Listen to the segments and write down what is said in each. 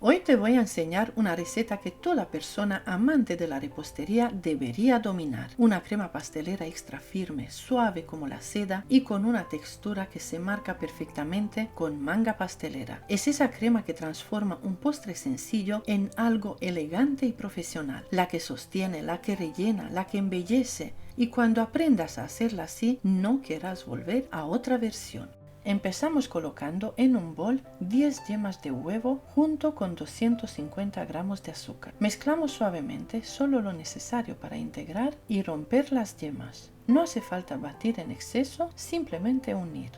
Hoy te voy a enseñar una receta que toda persona amante de la repostería debería dominar. Una crema pastelera extra firme, suave como la seda y con una textura que se marca perfectamente con manga pastelera. Es esa crema que transforma un postre sencillo en algo elegante y profesional. La que sostiene, la que rellena, la que embellece. Y cuando aprendas a hacerla así, no querrás volver a otra versión. Empezamos colocando en un bol 10 yemas de huevo junto con 250 gramos de azúcar. Mezclamos suavemente solo lo necesario para integrar y romper las yemas. No hace falta batir en exceso, simplemente unir.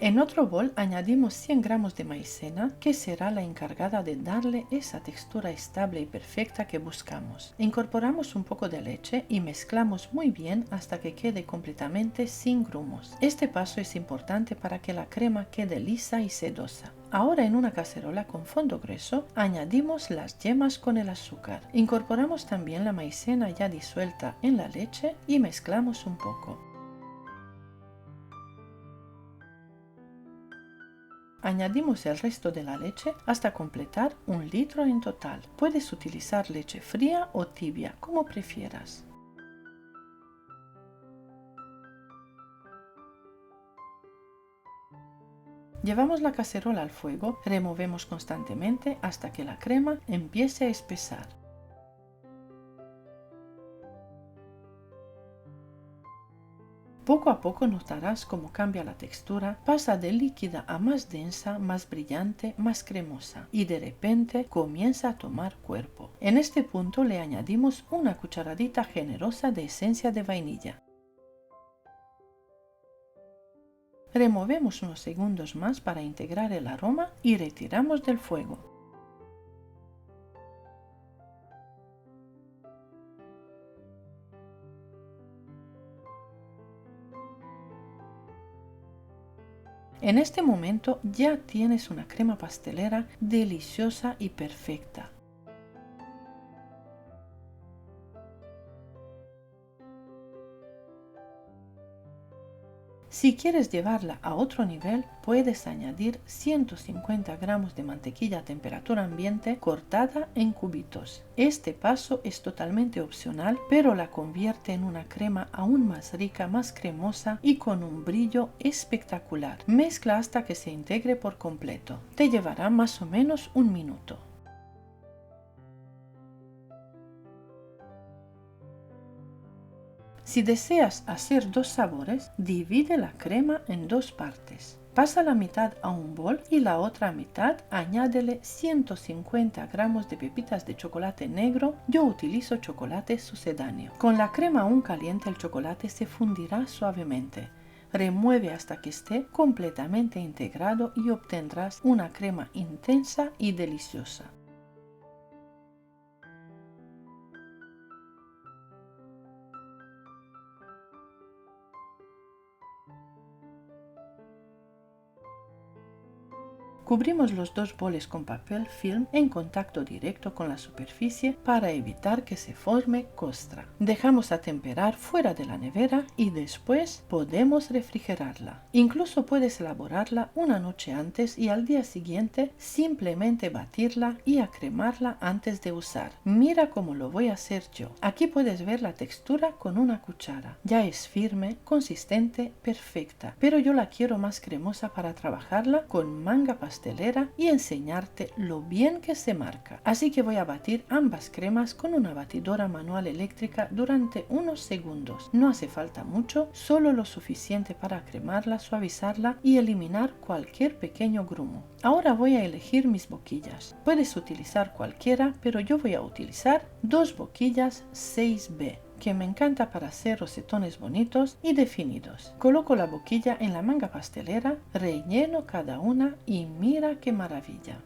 En otro bol añadimos 100 gramos de maicena, que será la encargada de darle esa textura estable y perfecta que buscamos. Incorporamos un poco de leche y mezclamos muy bien hasta que quede completamente sin grumos. Este paso es importante para que la crema quede lisa y sedosa. Ahora en una cacerola con fondo grueso añadimos las yemas con el azúcar. Incorporamos también la maicena ya disuelta en la leche y mezclamos un poco. Añadimos el resto de la leche hasta completar 1 litro en total. Puedes utilizar leche fría o tibia, como prefieras. Llevamos la cacerola al fuego, removemos constantemente hasta que la crema empiece a espesar. Poco a poco notarás cómo cambia la textura, pasa de líquida a más densa, más brillante, más cremosa y de repente comienza a tomar cuerpo. En este punto le añadimos una cucharadita generosa de esencia de vainilla. Removemos unos segundos más para integrar el aroma y retiramos del fuego. En este momento ya tienes una crema pastelera deliciosa y perfecta. Si quieres llevarla a otro nivel, puedes añadir 150 gramos de mantequilla a temperatura ambiente cortada en cubitos. Este paso es totalmente opcional, pero la convierte en una crema aún más rica, más cremosa y con un brillo espectacular. Mezcla hasta que se integre por completo. Te llevará más o menos 1 minuto. Si deseas hacer 2 sabores, divide la crema en 2 partes. Pasa la mitad a un bol y la otra mitad añádele 150 gramos de pepitas de chocolate negro. Yo utilizo chocolate sucedáneo. Con la crema aún caliente el chocolate se fundirá suavemente. Remueve hasta que esté completamente integrado y obtendrás una crema intensa y deliciosa. Cubrimos los 2 boles con papel film en contacto directo con la superficie para evitar que se forme costra. Dejamos a temperar fuera de la nevera y después podemos refrigerarla. Incluso puedes elaborarla una noche antes y al día siguiente simplemente batirla y acremarla antes de usar. Mira cómo lo voy a hacer yo. Aquí puedes ver la textura con una cuchara. Ya es firme, consistente, perfecta, pero yo la quiero más cremosa para trabajarla con manga pastelera y enseñarte lo bien que se marca. Así que voy a batir ambas cremas con una batidora manual eléctrica durante unos segundos. No hace falta mucho, solo lo suficiente para cremarla, suavizarla y eliminar cualquier pequeño grumo. Ahora voy a elegir mis boquillas. Puedes utilizar cualquiera, pero yo voy a utilizar 2 boquillas 6B. Que me encanta para hacer rosetones bonitos y definidos. Coloco la boquilla en la manga pastelera, relleno cada una y mira qué maravilla.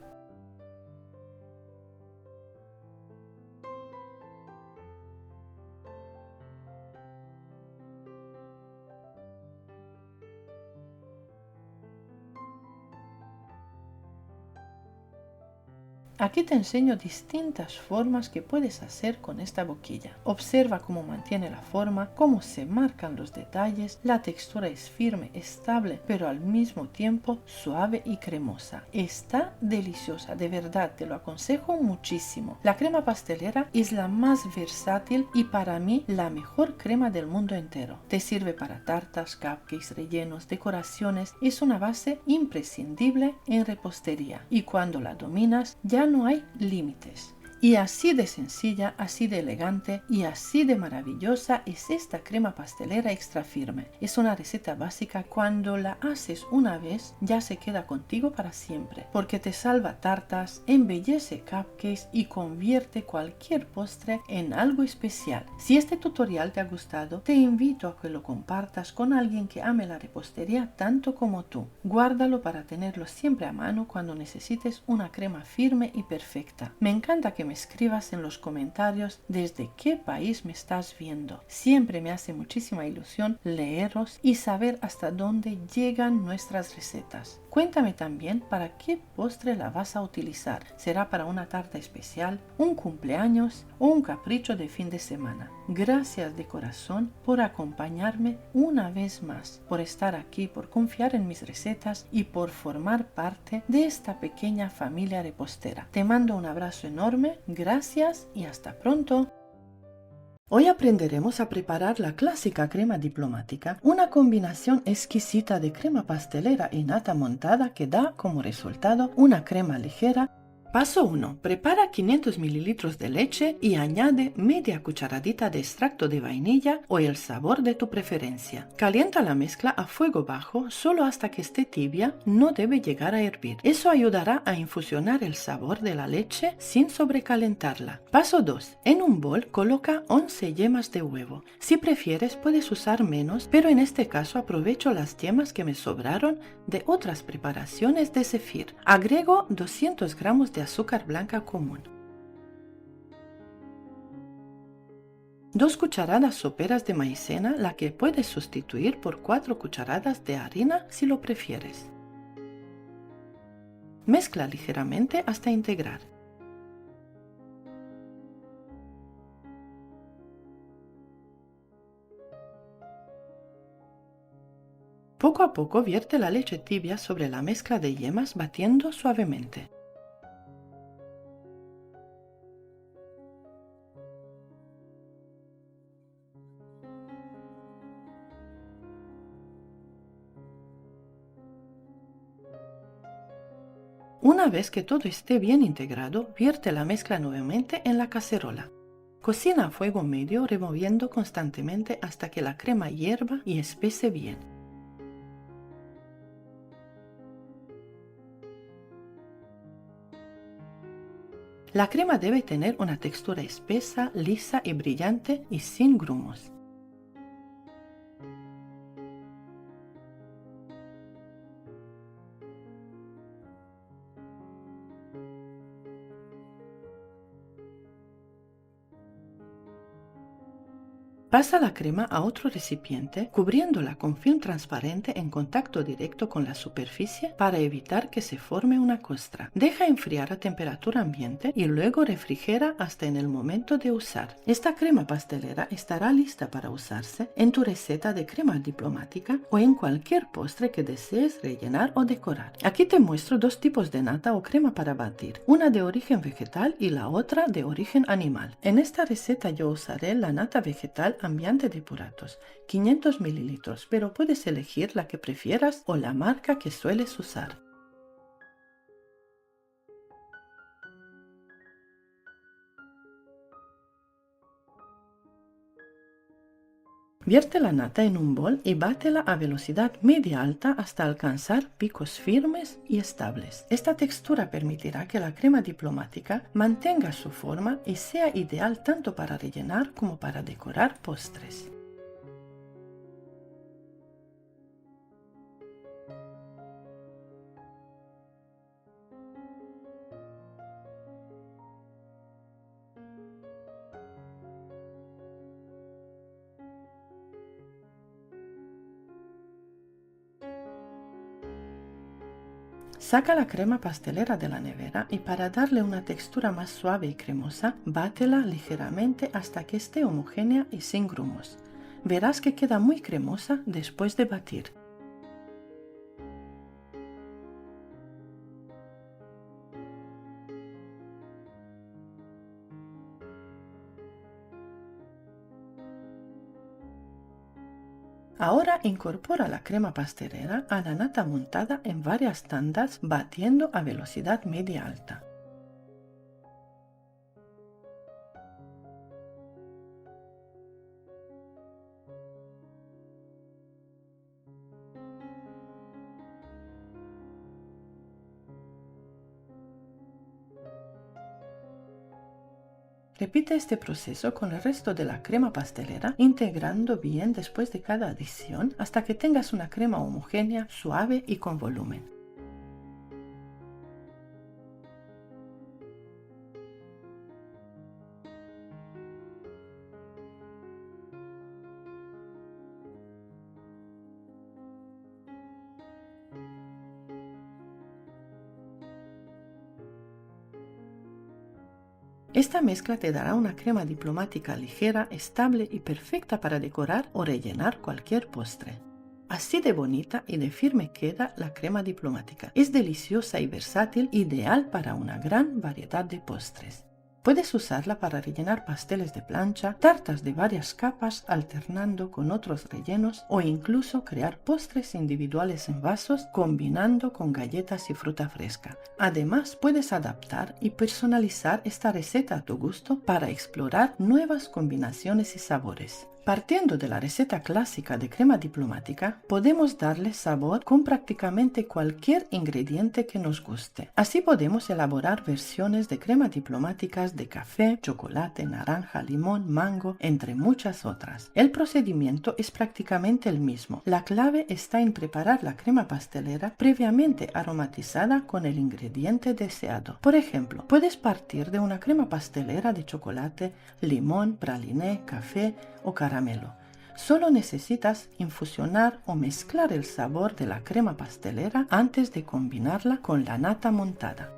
Aquí te enseño distintas formas que puedes hacer con esta boquilla. Observa cómo mantiene la forma, cómo se marcan los detalles, la textura es firme, estable, pero al mismo tiempo suave y cremosa. Está deliciosa, de verdad, te lo aconsejo muchísimo. La crema pastelera es la más versátil y para mí la mejor crema del mundo entero. Te sirve para tartas, cupcakes, rellenos, decoraciones, es una base imprescindible en repostería y cuando la dominas ya no hay límites. Y así de sencilla, así de elegante y así de maravillosa es esta crema pastelera extra firme. Es una receta básica, cuando la haces una vez ya se queda contigo para siempre, porque te salva tartas, embellece cupcakes y convierte cualquier postre en algo especial. Si este tutorial te ha gustado, te invito a que lo compartas con alguien que ame la repostería tanto como tú. Guárdalo para tenerlo siempre a mano cuando necesites una crema firme y perfecta. Me encanta que me escribas en los comentarios desde qué país me estás viendo. Siempre me hace muchísima ilusión leeros y saber hasta dónde llegan nuestras recetas. Cuéntame también para qué postre la vas a utilizar. ¿Será para una tarta especial, un cumpleaños o un capricho de fin de semana? Gracias de corazón por acompañarme una vez más, por estar aquí, por confiar en mis recetas y por formar parte de esta pequeña familia repostera. Te mando un abrazo enorme, gracias y hasta pronto. Hoy aprenderemos a preparar la clásica crema diplomática, una combinación exquisita de crema pastelera y nata montada que da como resultado una crema ligera. Paso 1. Prepara 500 ml de leche y añade media cucharadita de extracto de vainilla o el sabor de tu preferencia. Calienta la mezcla a fuego bajo solo hasta que esté tibia, no debe llegar a hervir. Eso ayudará a infusionar el sabor de la leche sin sobrecalentarla. Paso 2. En un bol coloca 11 yemas de huevo. Si prefieres puedes usar menos, pero en este caso aprovecho las yemas que me sobraron de otras preparaciones de zefir. Agrego 200 gramos de azúcar blanca común, 2 cucharadas soperas de maicena, la que puedes sustituir por 4 cucharadas de harina si lo prefieres. Mezcla ligeramente hasta integrar. Poco a poco vierte la leche tibia sobre la mezcla de yemas batiendo suavemente. Una vez que todo esté bien integrado, vierte la mezcla nuevamente en la cacerola. Cocina a fuego medio removiendo constantemente hasta que la crema hierva y espese bien. La crema debe tener una textura espesa, lisa y brillante y sin grumos. Pasa la crema a otro recipiente, cubriéndola con film transparente en contacto directo con la superficie para evitar que se forme una costra. Deja enfriar a temperatura ambiente y luego refrigera hasta en el momento de usar. Esta crema pastelera estará lista para usarse en tu receta de crema diplomática o en cualquier postre que desees rellenar o decorar. Aquí te muestro 2 tipos de nata o crema para batir, una de origen vegetal y la otra de origen animal. En esta receta yo usaré la nata vegetal ambiente de Puratos, 500 ml, pero puedes elegir la que prefieras o la marca que sueles usar. Vierte la nata en un bol y bátela a velocidad media-alta hasta alcanzar picos firmes y estables. Esta textura permitirá que la crema diplomática mantenga su forma y sea ideal tanto para rellenar como para decorar postres. Saca la crema pastelera de la nevera y para darle una textura más suave y cremosa, bátela ligeramente hasta que esté homogénea y sin grumos. Verás que queda muy cremosa después de batir. Ahora incorpora la crema pastelera a la nata montada en varias tandas batiendo a velocidad media-alta. Repite este proceso con el resto de la crema pastelera, integrando bien después de cada adición hasta que tengas una crema homogénea, suave y con volumen. Esta mezcla te dará una crema diplomática ligera, estable y perfecta para decorar o rellenar cualquier postre. Así de bonita y de firme queda la crema diplomática. Es deliciosa y versátil, ideal para una gran variedad de postres. Puedes usarla para rellenar pasteles de plancha, tartas de varias capas alternando con otros rellenos o incluso crear postres individuales en vasos combinando con galletas y fruta fresca. Además, puedes adaptar y personalizar esta receta a tu gusto para explorar nuevas combinaciones y sabores. Partiendo de la receta clásica de crema diplomática, podemos darle sabor con prácticamente cualquier ingrediente que nos guste. Así podemos elaborar versiones de crema diplomáticas de café, chocolate, naranja, limón, mango, entre muchas otras. El procedimiento es prácticamente el mismo. La clave está en preparar la crema pastelera previamente aromatizada con el ingrediente deseado. Por ejemplo, puedes partir de una crema pastelera de chocolate, limón, praliné, café o caramelo. Solo necesitas infusionar o mezclar el sabor de la crema pastelera antes de combinarla con la nata montada.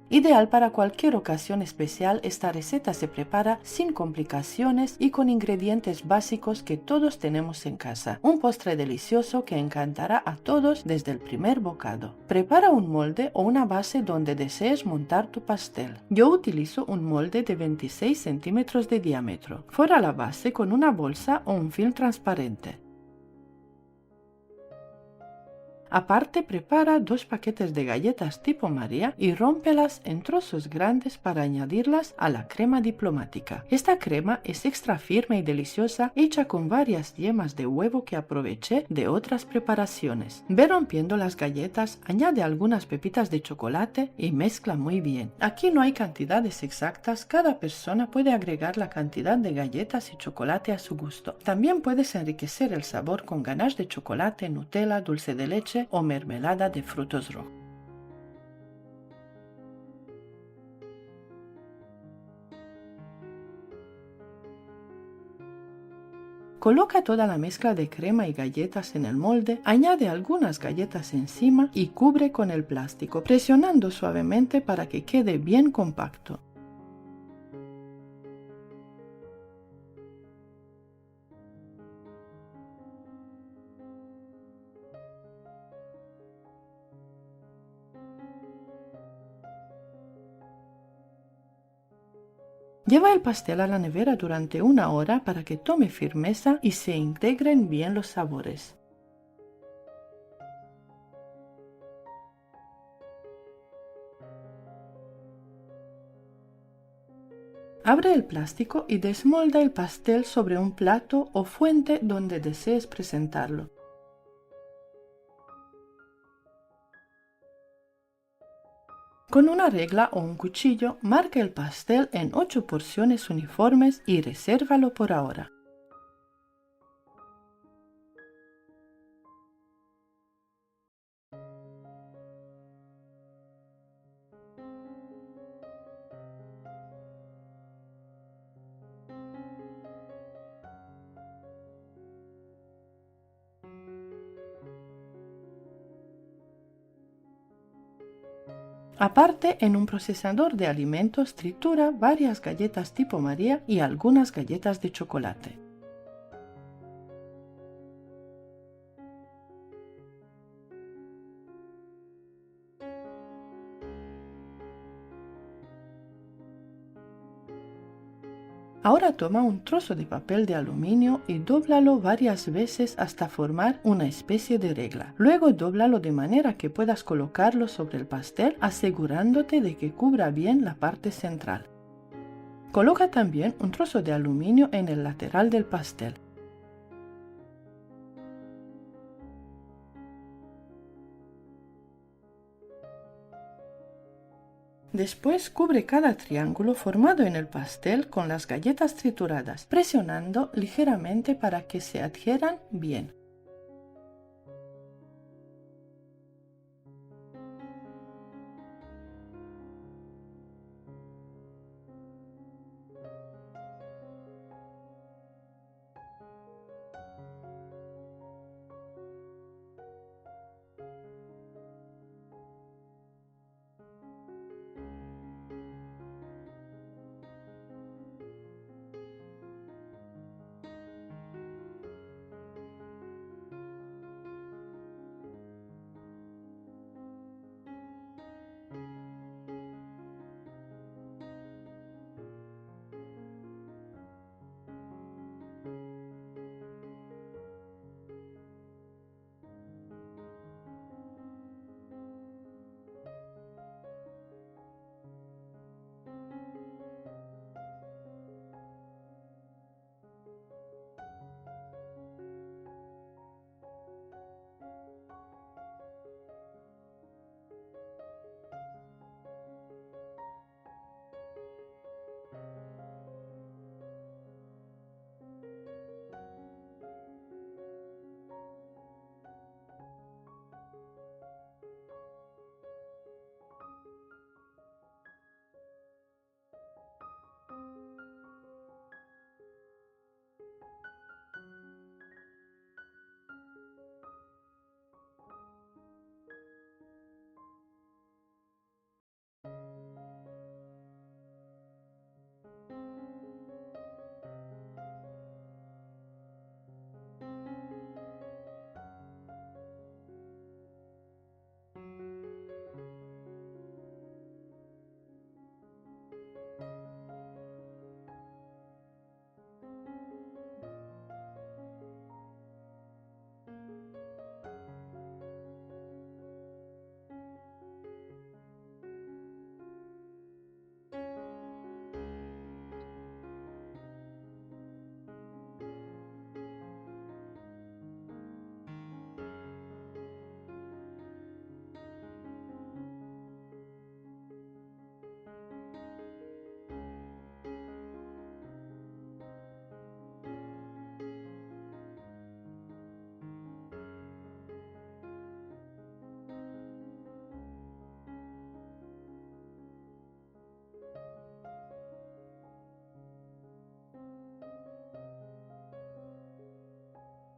Ideal para cualquier ocasión especial, esta receta se prepara sin complicaciones y con ingredientes básicos que todos tenemos en casa. Un postre delicioso que encantará a todos desde el primer bocado. Prepara un molde o una base donde desees montar tu pastel. Yo utilizo un molde de 26 centímetros de diámetro. Forra la base con una bolsa o un film transparente. Aparte, prepara 2 paquetes de galletas tipo María y rómpelas en trozos grandes para añadirlas a la crema diplomática. Esta crema es extra firme y deliciosa, hecha con varias yemas de huevo que aproveché de otras preparaciones. Ve rompiendo las galletas, añade algunas pepitas de chocolate y mezcla muy bien. Aquí no hay cantidades exactas, cada persona puede agregar la cantidad de galletas y chocolate a su gusto. También puedes enriquecer el sabor con ganache de chocolate, Nutella, dulce de leche o mermelada de frutos rojos. Coloca toda la mezcla de crema y galletas en el molde, añade algunas galletas encima y cubre con el plástico, presionando suavemente para que quede bien compacto. Lleva el pastel a la nevera durante 1 hora para que tome firmeza y se integren bien los sabores. Abre el plástico y desmolda el pastel sobre un plato o fuente donde desees presentarlo. Con una regla o un cuchillo, marca el pastel en 8 porciones uniformes y resérvalo por ahora. Aparte, en un procesador de alimentos tritura varias galletas tipo María y algunas galletas de chocolate. Ahora toma un trozo de papel de aluminio y dóblalo varias veces hasta formar una especie de regla. Luego dóblalo de manera que puedas colocarlo sobre el pastel, asegurándote de que cubra bien la parte central. Coloca también un trozo de aluminio en el lateral del pastel. Después cubre cada triángulo formado en el pastel con las galletas trituradas, presionando ligeramente para que se adhieran bien.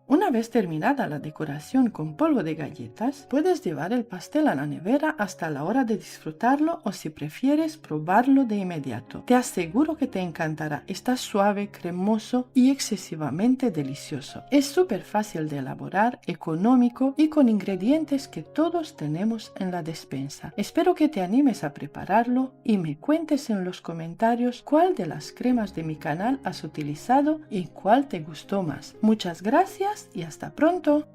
Una vez terminada la decoración con polvo de galletas, puedes llevar el pastel a la nevera hasta la hora de disfrutarlo o si prefieres probarlo de inmediato. Te aseguro que te encantará, está suave, cremoso y excesivamente delicioso. Es súper fácil de elaborar, económico y con ingredientes que todos tenemos en la despensa. Espero que te animes a prepararlo y me cuentes en los comentarios cuál de las cremas de mi canal has utilizado y cuál te gustó más. Muchas gracias y hasta pronto.